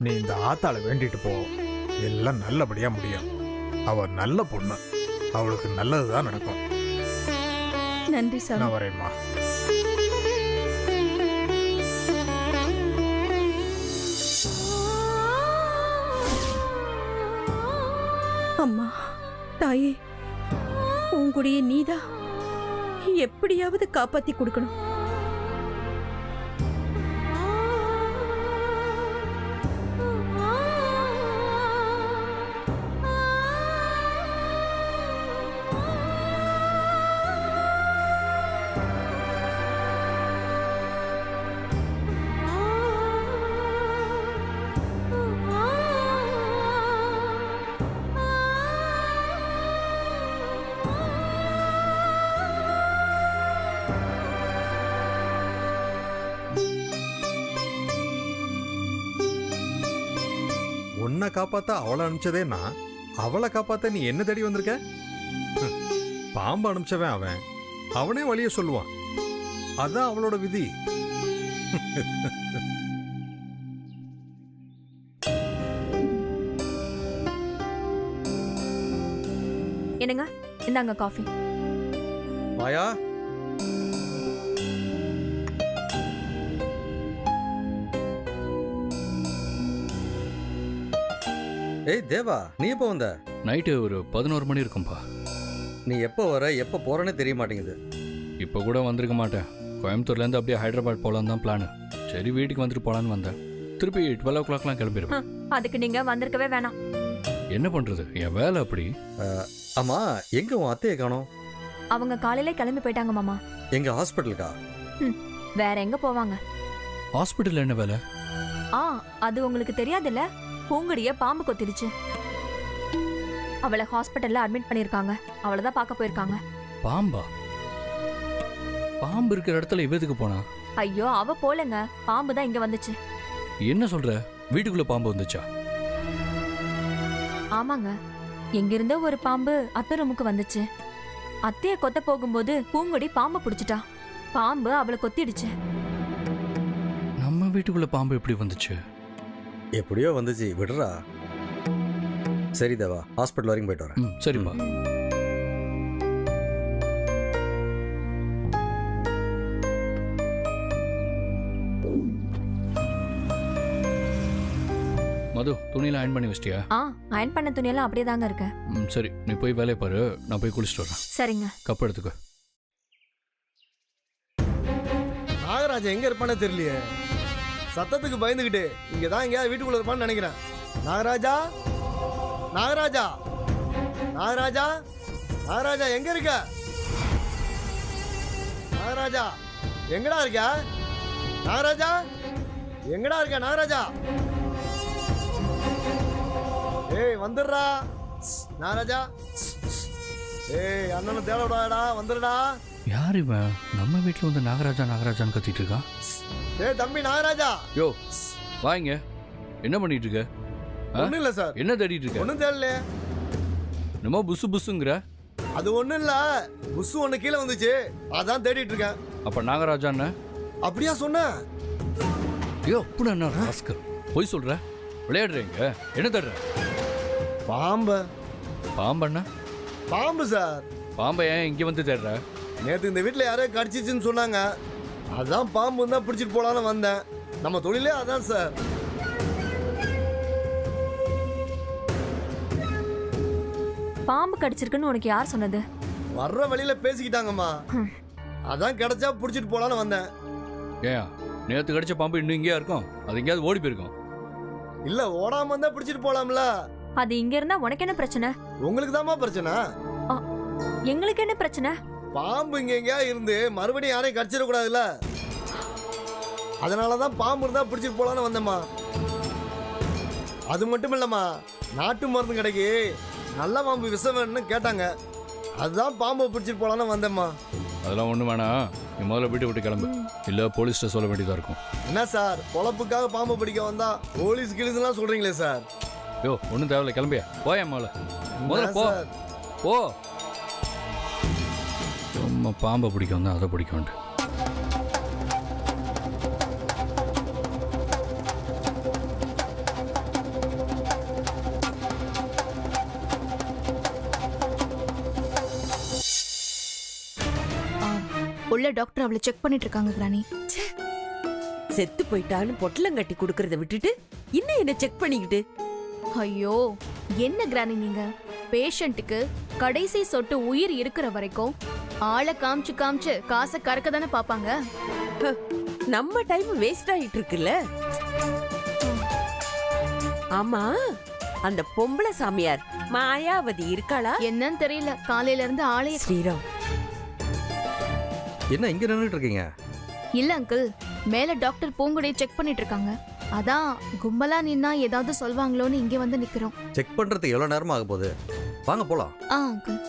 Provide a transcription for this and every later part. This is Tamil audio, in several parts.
நீ இந்த ஆத்தாளை வேண்டிட்டு போ, எல்லாம் நல்லபடியா முடியும். அவ நல்ல பொண்ணு, அவளுக்கு நல்லதுதான் நடக்கும். நன்றி சார். நான் வரேன்மா. அம்மா தாயே, உங்களுடைய நீதான் எப்படியாவது காப்பாத்தி கொடுக்கணும். உன்னை காப்பாத்த அவளை அனுப்பிச்சதேன்னா அவளை காப்பாத்த நீ என்ன தேடி வந்திருக்க? பாம்பு அனுப்பிச்சவன் அவன், அவனே வழிய சொல்லுவான். அதான் அவளோட விதி. என்னங்க, இந்தாங்க காஃபி. மாயா, ஏய் தேவா, நீ எப்போ வந்த? நைட்டு ஒரு 11 மணி இருக்கும்பா. நீ எப்போ வர எப்போ போறேன்னு தெரிய மாட்டேங்குது. இப்போ கூட வந்திருக்க மாட்டேன். கோயம்புத்தூர்லேருந்து அப்படியே ஹைதராபாத் போகலான்னு தான் பிளான். சரி, வீட்டுக்கு வந்துட்டு போகலான்னு வந்தேன். திருப்பி 12 o'clockலாம் கிளம்பிடுவேன். அதுக்கு நீங்க வந்திருக்கவே வேணாம். என்ன பண்ணுறது, என் வேலை அப்படி. ஆமா, எங்க உன் அத்தையை காணோம்? அவங்க காலையில கிளம்பி போயிட்டாங்க மாமா. எங்க ஹாஸ்பிட்டலுக்கா? வேற எங்க போவாங்க? ஹாஸ்பிட்டலில் என்ன வேலை? அது உங்களுக்கு தெரியாதுல்ல, பூங்குடிய பாம்பு கொத்திடுச்சு. அவளை ஹாஸ்பிட்டல்ல அட்மிட் பண்ணிருக்காங்க. அவளை தான் பார்க்க போயிருக்காங்க. பாம்பா? பாம்பு இருக்கிற இடத்துல இவதுக்கு போனா? ஐயோ, அவ போலங்க, பாம்பு தான் இங்க வந்துச்சு. என்ன சொல்ற? வீட்டுக்குள்ள பாம்பு வந்துச்சா? ஆமாங்க, எங்கிருந்தோ ஒரு பாம்பு அத்தை ரூமுக்கு வந்துச்சு. அத்தைய கொத்த போகும்போது பூங்குடி பாம்பை பிடிச்சிட்டா. பாம்பு அவளை கொத்திடுச்சு. நம்ம வீட்டுக்குள்ள பாம்பு எப்படி வந்துச்சு? எப்படியோ வந்துச்சு, விடுறா. சரி தேவா, ஹாஸ்பிட்டல் வரைக்கும் போயிட்டு வரேன். சரிப்பா. மது, துணியெல்லாம் அயன் பண்ணி வச்சிட்டியா? அயன் பண்ண துணியெல்லாம் அப்படியே தாங்க இருக்கு. சரி, நீ போய் வேலையை பாரு, நான் போய் குளிச்சுட்டு வரேன். சரிங்க. கப் எடுத்துக்கோ. நாகராஜா எங்க இருப்பானே தெரியலையே. சத்தத்துக்கு பயந்துகிட்டு இங்கதான் எங்கேயாவது வீட்டுக்குள்ள இருப்பான்னு நினைக்கிறேன். நாகராஜா, நாகராஜா, நாகராஜா, நாகராஜா எங்க இருக்க? நாகராஜா எங்கடா இருக்க? நாகராஜா எங்கடா இருக்க? நாகராஜா, ஏய் வந்துடுறா. நாகராஜா, ஏய் அண்ணனை தேட விடாடா, வந்துடுடா. யார் இவன் நம்ம வீட்டில் வந்து நாகராஜா நாகராஜான்னு கத்திட்டு இருக்கான்? ஏய் தம்பி நாகராஜா. யோ வாங்க, என்ன பண்ணிட்டு இருக்க? ஒண்ணும் இல்ல சார். என்ன தேடிட்டு இருக்க? ஒண்ணும் தெரியல. நம்ம புசு புசுங்கிற. அது ஒண்ணும் இல்ல, புசு ஒண்ணு கீழே வந்துச்சு, அதான் தேடிட்டு இருக்கேன். அப்ப நாகராஜா என்ன அப்படியா சொன்ன? ஐயோ அப்படி என்ன ராஸ்கல், போய் சொல்ற. விளையாடுறீங்க, என்ன தேடுற? பாம்பு. பாம்பண்ணா? பாம்பு சார். பாம்பை ஏன் இங்க வந்து தேடுற? நேத்து இந்த வீட்டுல யாரோ கடிச்சிச்சுன்னு சொன்னாங்க, அதான் பாம்பு தான் பிடிச்சிட்டு போலான்னு வந்தேன். நம்ம தொழிலே அதான் சார். பாம்பு கடிச்சிருக்குன்னு உனக்கு யார் சொன்னது? வர்ற வழியில பேசிக்கிட்டாங்கம்மா, அதான் கிடைச்சா பிடிச்சிட்டு போலான்னு வந்தேன். ஏன் நேத்து கடிச்ச பாம்பு இன்னும் இங்கேயா இருக்கும்? அது எங்கேயாவது ஓடி போயிருக்கும். இல்ல ஓடாம வந்தா பிடிச்சிட்டு போலாம்ல. அது இங்க இருந்தா உனக்கு என்ன பிரச்சனை? உங்களுக்கு தாமா பிரச்சனை. எங்களுக்கு என்ன பிரச்சனை? பாம்பு இங்க எங்கேயா இருந்து மறுபடியும் யாரையும் கடிச்சிடக்கூடாதுல்ல, அதனாலதான் பாம்பு இருந்தா பிடிச்சிட்டு போலான்னு வந்தேம்மா. அது மட்டும் இல்லம்மா, நாட்டு மருந்து கடைக்கு நல்ல பாம்பு விஷம் வேணும்னு கேட்டாங்க, அதுதான் பாம்பை பிடிச்சிட்டு போலான்னு வந்தேம்மா. அதெல்லாம் ஒண்ணு வேணாம், நீ முதல்ல வீட்டை விட்டு கிளம்பு, இல்ல போலீஸ்ட்ட சொல்ல வேண்டியதா இருக்கும். என்ன சார், பொழப்புக்காக பாம்பை பிடிக்க வந்தா போலீஸ் கிளீஸ்லாம் சொல்றீங்களே சார். யோ ஒன்றும் தேவையில்ல, கிளம்பியா போயா முதல்ல போ போ. சும்மா பாம்பை பிடிக்க வந்தா அதை பிடிக்க வேண்டாம். உள்ள டாக்டர் அவளை செக் பண்ணிட்டு இருக்காங்க கிராணி. செத்து போயிட்டான்னு பொட்டலம் கட்டி குடுக்கறத விட்டுட்டு இன்னும் என்ன செக் பண்ணிக்கிட்டு? ஐயோ என்ன கிராணி நீங்க, பேஷண்ட்டுக்கு கடைசி சொட்டு உயிர் இருக்கிற வரைக்கும் ஆளை காமிச்சு காமிச்சு காசை கறக்க தானே பாப்பாங்க. நம்ம டைம் வேஸ்ட் ஆயிட்டு இருக்குல்ல. ஆமா, அந்த பொம்பளை சாமியார் மாயாவதி இருக்காளா? என்னன்னு தெரியல, காலையில இருந்து ஆளைய ஸ்ரீராம், என்ன இங்கே நின்றுட்டு இருக்கீங்க? இல்ல அங்கிள், மேல டாக்டர் பூங்குடியை செக் பண்ணிட்டு இருக்காங்க. அதான் கும்பலா நின்னா ஏதாவது சொல்வாங்களோன்னு இங்க வந்து நிக்கிறோம். செக் பண்ணுறதுக்கு எவ்வளோ நேரமாக ஆக போகுது? வாங்க போகலாம். அங்கிள்.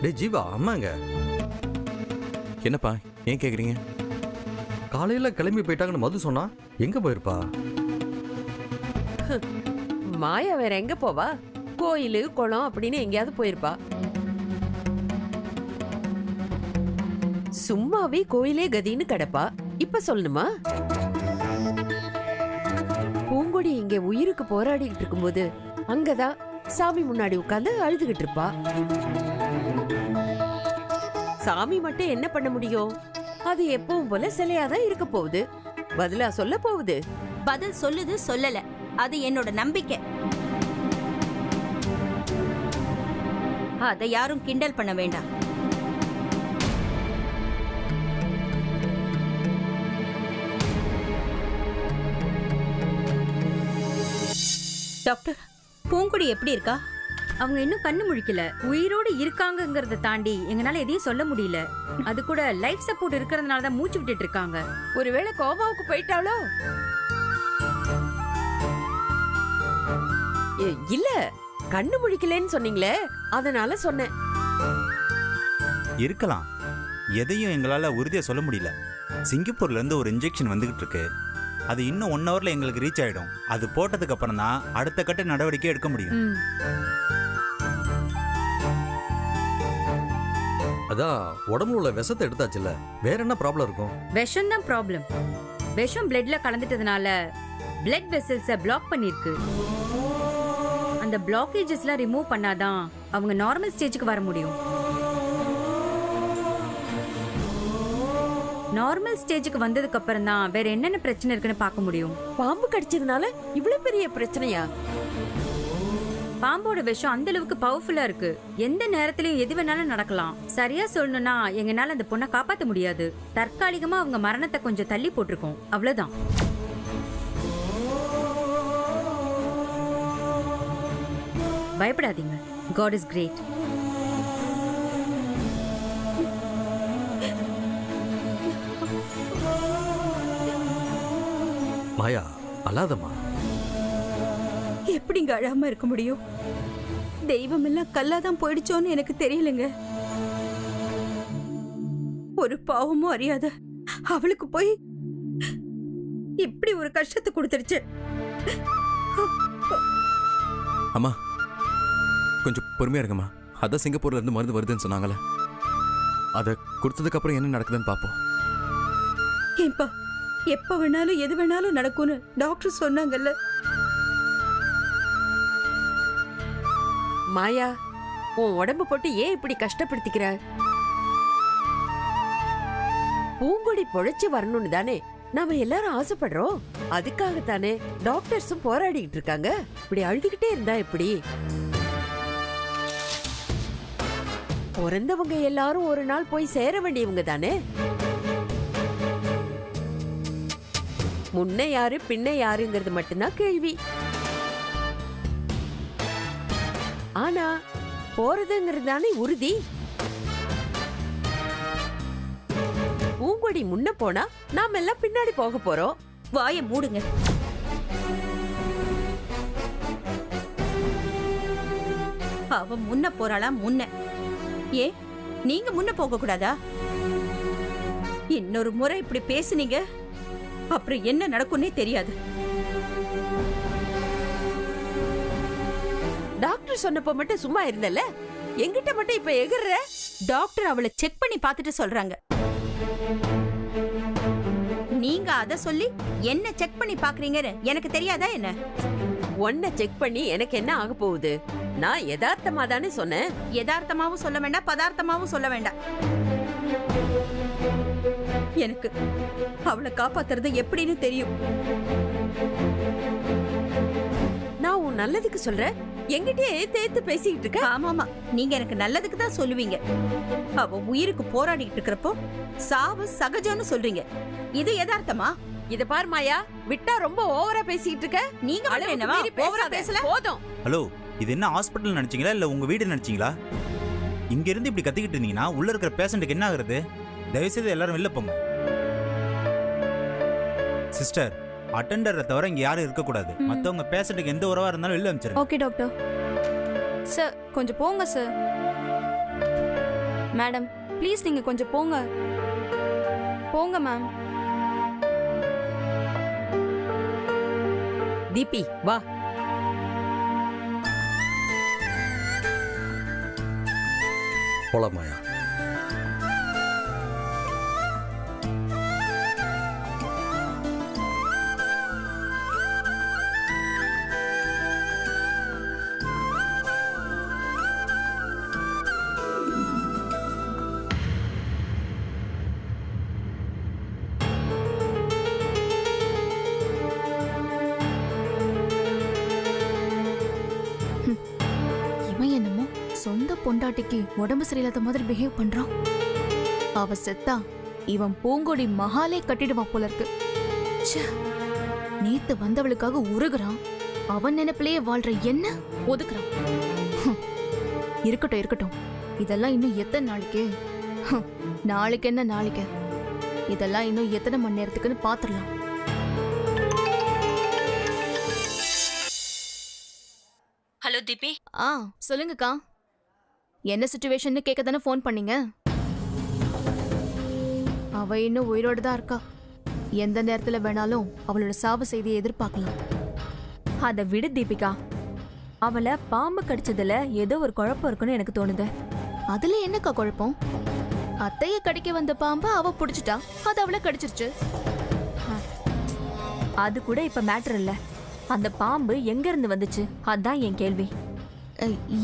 டே ஜீவா, அம்மாங்க என்னப்பா ஏன் கேக்குறீங்க? காலையில் கிளம்பி போயிட்டாங்கன்னு மது சொன்னா, எங்கே போயிருப்பா? மாயா வேற எங்க போவா? கோயிலு குளம் அப்படின்னு எங்கேயாவது போயிருப்பா. சும்மாவே கோயிலே கதின்னு கிடப்பா, இப்ப சொல்லணுமா? பூங்கொடி இங்க உயிருக்கு போராடிக்கிட்டு இருக்கும்போது அங்கதான் சாமி முன்னாடி உட்கார்ந்து அழுதுகிட்டு இருப்பா. சாமி மட்டும் என்ன பண்ண முடியும்? அது எப்பவும் போல சிலையாதான் இருக்க போகுது. பதிலா சொல்ல போகுது. பதில் சொல்லுது சொல்லல, அது என்னோட நம்பிக்கை. அதை யாரும் கிண்டல் பண்ண வேண்டாம். டாக்டர், பூங்குடி எப்படி இருக்கா? அவங்க இன்னும் கண்ணு முழிக்கல. உயிரோடு இருக்காங்கங்கறத தாண்டி எங்கனால எதையும் சொல்ல முடியல. அது கூட லைஃப் சப்போர்ட் இருக்கிறதுனால தான் மூச்சு விட்டுட்டு இருக்காங்க. ஒருவேளை கோமாவுக்கு போயிட்டாளோ? இல்ல, கண்ணு முழிக்கலன்னு சொன்னீங்களே, அதனால சொன்னேன். இருக்கலாம், எதையும் எங்களால உறுதியா சொல்ல முடியல. சிங்கப்பூர்ல இருந்து ஒரு இன்ஜெக்ஷன் வந்துகிட்டு இருக்கு. அது இன்னும் 1 ஹவர்ல எங்களுக்கு ரீச் ஆயிடும். அது போட்டதுக்கு அப்புறம் தான் அடுத்த கட்ட நடவடிக்கை எடுக்க முடியும். அதான் உடம்புல உள்ள விஷத்தை எடுத்தாச்சுல்ல, வேற என்ன ப்ராப்ளம் இருக்கும்? விஷம் தான் ப்ராப்ளம். விஷம் பிளட்ல கலந்துட்டதுனால பிளட் வெசல்ஸை பிளாக் பண்ணிருக்கு. அந்த பிளாக்கேஜஸ்லாம் ரிமூவ் பண்ணாதான் அவங்க நார்மல் ஸ்டேஜுக்கு வர முடியும். நார்மல் ஸ்டேஜுக்கு வந்ததுக்கு அப்புறம் தான் வேற என்னென்ன பிரச்சனை இருக்குன்னு பார்க்க முடியும். பாம்பு கடிச்சதுனால இவ்வளவு பெரிய பிரச்சனையா? பாம்போட விஷம் அந்த அளவுக்கு பவர்ஃபுல்லா இருக்கு. எந்த நேரத்திலயும் எது வேணாலும் நடக்கலாம். சரியா சொல்லணும்னா எங்கனால அந்த பொண்ணை காப்பாத்த முடியாது. தற்காலிகமா அவங்க மரணத்தை கொஞ்சம் தள்ளி போட்டிருக்கோம், அவ்வளவுதான். பயப்படாதீங்க. God is great. மாயா, அல்லாதம்மா. எப்படிங்க அழாம இருக்க முடியும்? தெய்வம் எல்லாம் கல்லாதான் போயிடுச்சோன்னு எனக்கு தெரியலங்க. ஒரு பாவமும் அறியாத அவளுக்கு போய் இப்படி ஒரு கஷ்டத்தை கொடுத்துருச்சு. அம்மா கொஞ்சம் பொறுமையா இருங்கம்மா. அதான் சிங்கப்பூர்ல இருந்து மருந்து வருதுன்னு சொன்னாங்களே, அதை கொடுத்ததுக்கு அப்புறம் என்ன நடக்குதுன்னு பாப்போம். ஏன்பா, எப்ப வேணாலும் எது வேணாலும் நடக்கும்னு டாக்டர் சொன்னாங்கல்ல. மாயா, உன் உடம்பு போட்டு ஏன் இப்படி கஷ்டப்படுத்திக்கிற? பூங்கொடி பொழைச்சு வரணும்னு தானே நாம எல்லாரும் ஆசைப்படுறோம். அதுக்காகத்தானே டாக்டர்ஸும் போராடிக்கிட்டு இருக்காங்க. இப்படி அழுதுகிட்டே இருந்தா எப்படி? பிறந்தவங்க எல்லாரும் ஒரு நாள் போய் சேர வேண்டியவங்க தானே. முன்ன யாரு பின்ன யாருங்கிறது மட்டும்தான் கேள்வி. ஆனா போறதுங்கிறது தானே உறுதி. பூங்கொடி முன்ன போனா நாம எல்லாம் பின்னாடி போக போறோம். வாயை மூடுங்க. அவ முன்ன போறாளா? முன்ன ஏன் நீங்க முன்ன போக கூடாதா? இன்னொரு முறை இப்படி பேசுனீங்க, அப்புறம் என்ன நடக்கும்னே தெரியாது. டாக்டர் சொன்னப்ப மட்டும் சும்மா இருந்தல, எங்கிட்ட மட்டும் இப்ப எகுற? டாக்டர் அவளை செக் பண்ணி பார்த்துட்டு சொல்றாங்க. நீங்க அத சொல்லி என்ன செக் பண்ணி பாக்குறீங்கன்னு எனக்கு தெரியாதா என்ன? உன்னை செக் பண்ணி எனக்கு என்ன ஆக போகுது? நான் யதார்த்தமா தானே சொன்னேன். யதார்த்தமாவும் சொல்ல வேண்டாம், பதார்த்தமாவும் சொல்ல வேண்டாம். எனக்கு அவளை காப்பாத்துறது எப்படின்னு தெரியும். நான் உன் நல்லதுக்கு சொல்றேன். எங்கிட்டயே தேத்து பேசிக்கிட்டு இருக்க. ஆமாமா, நீங்க எனக்கு நல்லதுக்கு தான் சொல்லுவீங்க. அவ உயிருக்கு போராடிட்டு இருக்கிறப்போ சாவு சகஜம்னு சொல்றீங்க. இது யதார்த்தமா? இத பார் மாயா, விட்டா ரொம்ப ஓவரா பேசிக்கிட்டு இருக்க. நீங்க மட்டும் என்னவா ஓவரா பேசல? போதும். ஹலோ, இது என்ன ஹாஸ்பிட்டல் நினைச்சீங்களா இல்ல உங்க வீடு நினைச்சீங்களா? இங்க இருந்து இப்படி கத்திக்கிட்டு இருந்தீங்கன்னா உள்ள இருக்கிற பேஷண்ட்டுக்கு என்ன ஆகுறது? தயவுசெய்து எல்லாரும் வெளில போங்க. சிஸ்டர், அட்டெண்டரை தவிர இங்க யாரும் இருக்கக்கூடாது. மத்தவங்க பேஷண்ட்டுக்கு எந்த உறவா இருந்தாலும் வெளில அனுப்பிச்சிருங்க. Okay doctor. சார் கொஞ்சம் போங்க சார். மேடம் ப்ளீஸ் நீங்க கொஞ்சம் போங்க. போங்க மேம். தீபி வா. போலாம் மாயா. இவன் என்னமோ சொந்த பொண்டாட்டிக்கு உடம்பு சரியில்லாத மாதிரி பிஹேவ் பண்றான். அவ செத்தா இவன் பூங்கொடி மகாலே கட்டிடுவான் போல இருக்கு. ச்சே, நேத்து வந்தவளுக்காக உருகுறான். அவன் நினைப்பிலேயே வாழ்ற என்ன ஒதுக்குறான். இருக்கட்டும் இருக்கட்டும், இதெல்லாம் இன்னும் எத்தனை நாளைக்கு? நாளைக்கு என்ன நாளைக்கு, இதெல்லாம் இன்னும் எத்தனை மணி நேரத்துக்குன்னு பாத்துடலாம். ஹலோ தீபி. சொல்லுங்கக்கா. என்ன சிச்சுவேஷன் கேட்க தானே ஃபோன் பண்ணீங்க? அவ இன்னும் உயிரோடு தான் இருக்கா. எந்த நேரத்துல வேணாலும் அவளோட சாவு செய்தியை எதிர்பார்க்கலாம். அத விடு தீபிகா. அவளை பாம்பு கடிச்சதுல ஏதோ ஒரு குழப்பம் இருக்குன்னு எனக்கு தோணுது. அதுல என்னக்கா குழப்பம்? அத்தைய கடிக்க வந்த பாம்பை அவ புடிச்சிட்டா, அது அவளை கடிச்சிருச்சு. அது கூட இப்ப மேட்டர் இல்ல. அந்த பாம்பு எங்க இருந்து வந்துச்சு அதான் என் கேள்வி.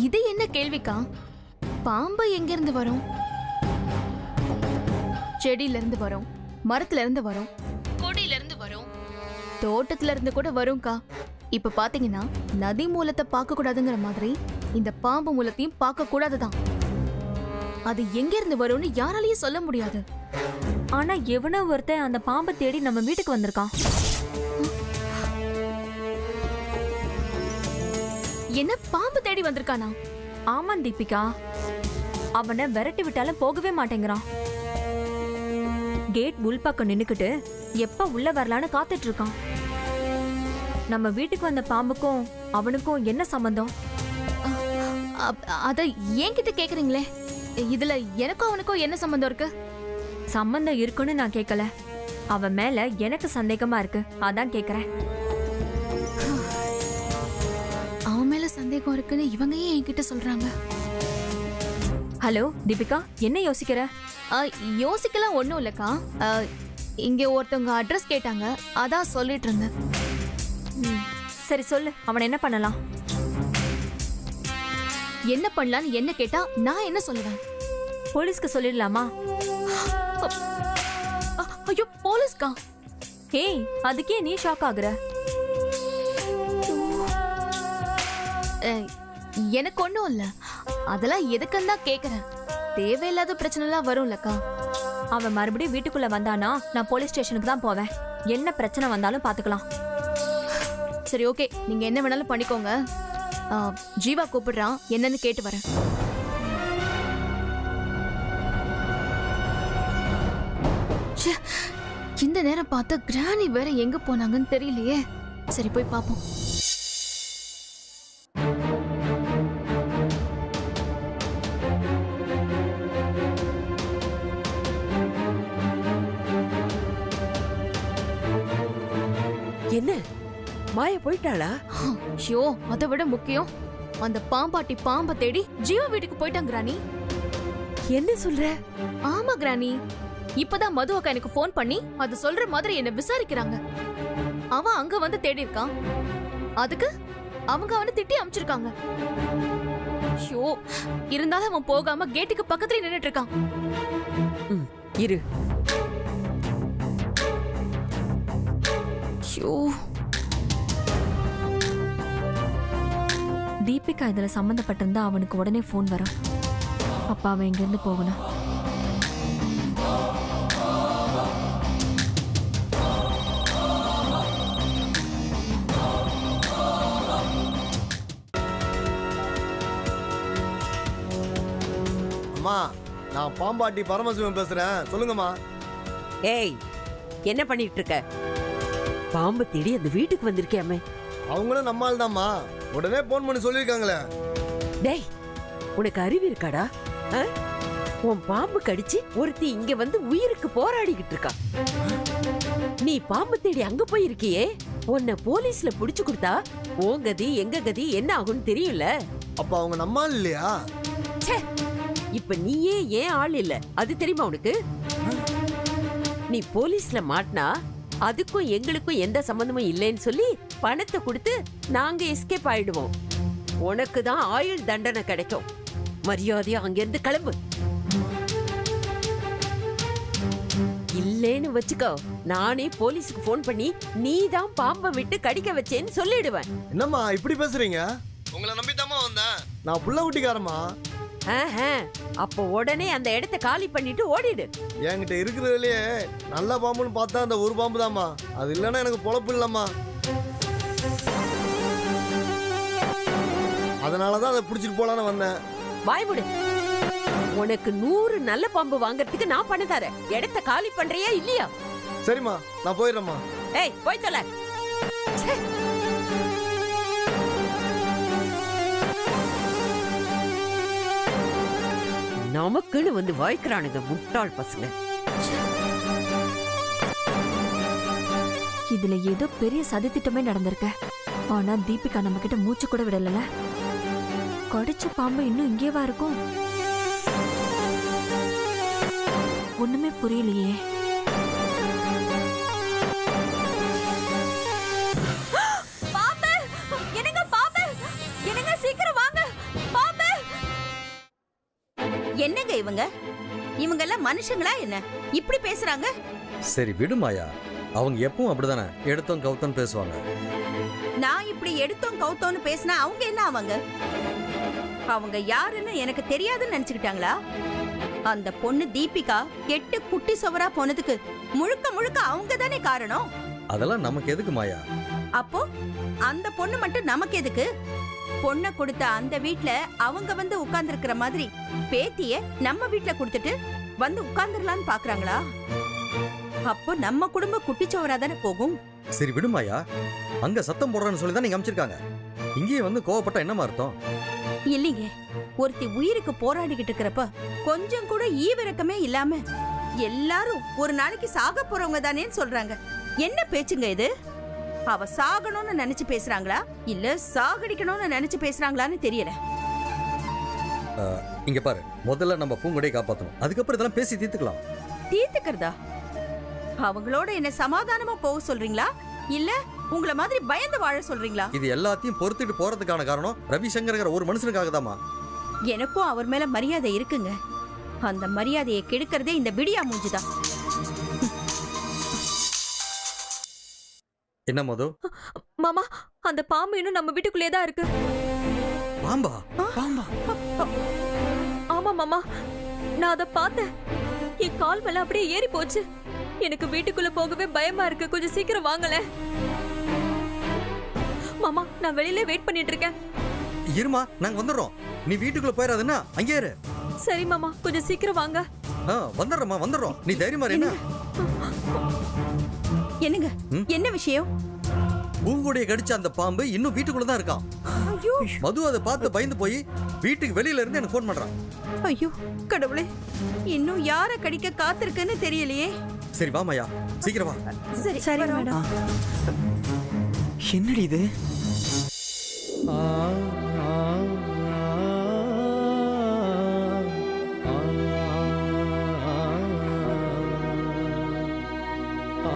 இது என்ன கேள்விக்கா? பாம்பு எங்க இருந்து வரும்? செடியில இருந்து வரும், மரத்துல இருந்து வரும், கொடியில இருந்து வரும், தோட்டத்துல இருந்து கூட வரும்க்கா. இப்ப பாத்தீங்கன்னா நதி மூலத்தை பார்க்க கூடாதுங்கிற மாதிரி இந்த பாம்பு மூலத்தையும் பார்க்க கூடாதுதான். அது எங்க இருந்து வரும்னு யாராலையும் சொல்ல முடியாது. ஆனா எவனோ ஒருத்தன் அந்த பாம்பை தேடி நம்ம வீட்டுக்கு வந்திருக்கான். என்ன பாம்பு தேடி வந்திருக்கானா? ஆமா தீபிகா. அவனை விரட்டி விட்டாலும் போகவே மாட்டேங்கிறான். கேட் உள்பக்கம் நின்னுக்கிட்டு எப்ப உள்ள வரலான்னு காத்துட்டு இருக்கான். நம்ம வீட்டுக்கு வந்த பாம்புக்கும் அவனுக்கும் என்ன சம்பந்தம்? அத என்கிட்ட கேக்குறீங்களே. இதுல எனக்கும் அவனுக்கும் என்ன சம்பந்தம் இருக்கு? சம்பந்தம் இருக்குன்னு நான் கேட்கல. அவன் மேல எனக்கு சந்தேகமா இருக்கு, அதான் கேக்குறேன். அவன் மேல சந்தேகம் இருக்குன்னு இவங்க ஏன் என்கிட்ட சொல்றாங்க? ஹலோ தீபிகா, என்ன யோசிக்கிற? யோசிக்கலாம் ஒண்ணும் இல்லக்கா. இங்க ஒருத்தவங்க அட்ரஸ் கேட்டாங்க, அதான் சொல்லிட்டு இருந்தேன். சரி சொல்லு, அவனை என்ன பண்ணலாம்? என்ன பண்ணலான்னு என்ன கேட்டா நான் என்ன சொல்லுவேன்? போலீஸ்க்கு சொல்லிடலாமா? ஐயோ போலீஸ்கா? ஏய், அதுக்கே நீ ஷாக் ஆகுற? எனக்கு ஒண்ணும் இல்ல. அதெல்லாம் எதுக்குன்னு தான் கேக்குறேன். தேவையில்லாத பிரச்சனை எல்லாம் வரும்லக்கா. அவன் மறுபடியும் வீட்டுக்குள்ள வந்தானா நான் போலீஸ் ஸ்டேஷனுக்கு தான் போவேன். என்ன பிரச்சனை வந்தாலும் பாத்துக்கலாம். சரி ஓகே, நீங்க என்ன வேணாலும் பண்ணிக்கோங்க. ஜீவா கூப்பிடுறான், என்னன்னு கேட்டு வரேன். இந்த நேரம் பார்த்து கிராணி வேற எங்க போனாங்கன்னு தெரியலையே. சரி போய் பாப்போம். என்ன மாயா போயிட்டாளா? ஐயோ, அதை விட முக்கியம் அந்த பாம்பாட்டி பாம்பை தேடி ஜீவா வீட்டுக்கு போயிட்டாங்க கிராணி. என்ன சொல்ற? ஆமா கிராணி, இப்பதான் மது அக்கா எனக்கு ஃபோன் பண்ணி அது சொல்ற மாதிரி என்ன விசாரிக்கிறாங்க. அவன் அங்க வந்து தேடி இருக்கான். அதுக்கு அவங்க அவனை திட்டி அமிச்சிருக்காங்க. ஷோ, இருந்தாலும் அவன் போகாம கேட்டுக்கு பக்கத்துல நின்னுட்டு இருக்கான். இரு. ஷோ, தீபிகா இதுல சம்பந்தப்பட்டிருந்தா அவனுக்கு உடனே ஃபோன் வரும். அப்பா அவன் இங்கிருந்து போகணும். அம்மா, நான் பாம்பாட்டி பரமசிவம் பேசுறேன். சொல்லுங்கம்மா. ஏய், என்ன பண்ணிட்டு இருக்க? பாம்பு தேடி அந்த வீட்டுக்கு வந்திருக்கேமே. அவங்களும் நம்மால் தான்மா. உடனே போன் பண்ணி சொல்லியிருக்காங்களே. டேய், உனக்கு அறிவு இருக்காடா? ஆ? உன் பாம்பு கடிச்சு ஒருத்தி இங்க வந்து உயிருக்கு போராடிக்கிட்டு இருக்கா. நீ பாம்பு தேடி அங்க போயிருக்கியே, உன்னை போலீஸ்ல புடிச்சு கொடுத்தா உன் கதி எங்க கதி என்ன ஆகும்னு தெரியும்ல. அப்ப அவங்க நம்மால் இல்லையா? ச்சே, இப்ப நீயே ஏன் ஆள் இல்ல அது தெரியுமா உனக்கு? நீ போலீஸ்ல மாட்டினா அதுக்கும் எங்களுக்கும் எந்த சம்பந்தமும் இல்லைன்னு சொல்லி பணத்தை கொடுத்து நாங்க எஸ்கேப் ஆயிடுவோம். உனக்கு தான் ஆயுள் தண்டனை கிடைக்கும். மரியாதையா அங்கிருந்து கிளம்பு. இல்லேன்னு வச்சுக்கோ, நானே போலீஸுக்கு போன் பண்ணி நீ தான் பாம்பை விட்டு கடிக்க வச்சேன்னு சொல்லிடுவேன். என்னம்மா இப்படி பேசுறீங்க? உங்களை நம்பித்தாமா வந்தேன். நான் புள்ள குட்டிக்காரமா. அப்போ உடனே அந்த இடத்தை காலி பண்ணிட்டு ஓடிடு. என்கிட்ட இருக்கிறதுலயே நல்ல பாம்புன்னு பார்த்தா அந்த ஒரு பாம்பு தாம்மா. அது இல்லைன்னா எனக்கு பொழப்பு இல்லம்மா. அதனாலதான் அதை பிடிச்சிட்டு போலான்னு வந்தேன். வாய்முடு. உனக்கு 100 நல்ல பாம்பு வாங்கறதுக்கு நான் பண்ண தரேன். இடத்தை காலி பண்றியா இல்லையா? சரிம்மா, நான் போயிடுறேம்மா. ஏய், போய் தொலை. நமக்குன்னு வந்து வாய்க்கிறானுங்க முட்டாள் பசங்க. இதுல ஏதோ பெரிய சதித்திட்டமே நடந்திருக்க. ஆனா தீபிகா நம்ம கிட்ட மூச்சு கூட விடல. கடிச்ச பாம்பு இன்னும் இங்கேவா இருக்கும்? ஒண்ணுமே புரியலையே. பாம்பு! என்னங்க பாம்பு! என்னங்க சீக்கிரம் வாங்க! பாம்பு! என்னங்க இவங்க எல்லாம் மனுஷங்களா என்ன இப்படி பேசுறாங்க? சரி விடு மாயா, அவங்க எப்பவும் அப்படிதானே எடுத்தோம் கவுத்தோன்னு பேசுவாங்க. நான் இப்படி எடுத்தோம் கவுத்தோன்னு பேசினா அவங்க என்ன ஆவாங்க? அவங்க யாருன்னு எனக்கு தெரியாதுன்னு நினைச்சுக்கிட்டாங்களா? அந்த பொண்ணு தீபிகா கெட்டு குட்டி சுவரா போனதுக்கு முழுக்க முழுக்க அவங்க தானே காரணம். அதெல்லாம் நமக்கு எதுக்கு மாயா? அப்போ அந்த பொண்ணு மட்டும் நமக்கு எதுக்கு? பொண்ணை கொடுத்த அந்த வீட்ல அவங்க வந்து உட்கார்ந்து இருக்கிற மாதிரி பேத்திய நம்ம வீட்ல கொடுத்துட்டு வந்து உட்கார்ந்துடலான்னு பாக்குறாங்களா? அப்போ நம்ம குடும்ப குட்டிச்சோரா தானே போகும். சரி விடு மாயா, அங்க சத்தம் போடுறேன்னு சொல்லி தான் நீங்க அமைச்சிருக்காங்க. இங்கேயே வந்து கோவப்பட்டா என்னமா அர்த்தம்? இல்லைங்க, ஒருத்தி உயிருக்கு போராடிக்கிட்டு இருக்கிறப்ப கொஞ்சம் கூட ஈவிரக்கமே இல்லாம எல்லாரும் ஒரு நாளைக்கு சாக போறவங்க தானேன்னு சொல்றாங்க. என்ன பேச்சுங்க இது? அவ சாகணும்னு நினைச்சு பேசுறாங்களா இல்ல சாகடிக்கணும்னு நினைச்சு பேசுறாங்களான்னு தெரியல. இங்க பாரு, முதல்ல நம்ம பூங்குடியை காப்பாத்தணும், அதுக்கப்புறம் இதெல்லாம் பேசி தீர்த்துக்கலாம். தீர்த்துக்கிறதா? அவங்களோட என்ன சமாதானமா போக சொல்றீங்களா இல்ல உங்களை மாதிரி பயந்து வாழ சொல்றீங்களா? இது எல்லாத்தையும் பொறுத்துட்டு போறதுக்கான காரணம் ரவிசங்கர்ங்கிற ஒரு மனுஷனுக்காக தாமா. எனக்கும் அவர் மேல மரியாதை இருக்குங்க. அந்த மரியாதையை கெடுக்கிறதே இந்த விடியா மூஞ்சிதான். என்ன மது? மாமா, அந்த பாம்பு இன்னும் நம்ம வீட்டுக்குள்ளே தான் இருக்கு. பாம்பா? பாம்பா? ஆமா மாமா, நான் அதை பார்த்தேன். என் கால் மேல அப்படியே ஏறி போச்சு. எனக்கு வீட்டுக்குள்ள போகவே பயமா இருக்கு. கொஞ்சம் சீக்கிரம் வாங்கல மாமா. நான் வெளியில வெயிட் பண்ணிட்டு இருக்கேன். இருமா, நாங்க வந்துடுறோம். நீ வீட்டுக்குள்ள போயிடாதுன்னா அங்கே இரு. சரி மாமா, கொஞ்சம் சீக்கிரம் வாங்க. வந்துடுறோமா, வந்துடுறோம். நீ தைரியமா இரு. என்னங்க, என்ன விஷயம்? பூங்குடியை கடிச்ச அந்த பாம்பு இன்னும் வீட்டுக்குள்ள தான் இருக்கான். மது அதை பார்த்து பயந்து போய் வீட்டுக்கு வெளியில இருந்து எனக்கு ஃபோன் பண்றான். ஐயோ கடவுளே, இன்னும் யார கடிக்க காத்திருக்குன்னு தெரியலையே. சரி வா மாயா, சீக்கிரம் வா. சரி சரி மேடம். என்னடி இது? ஆ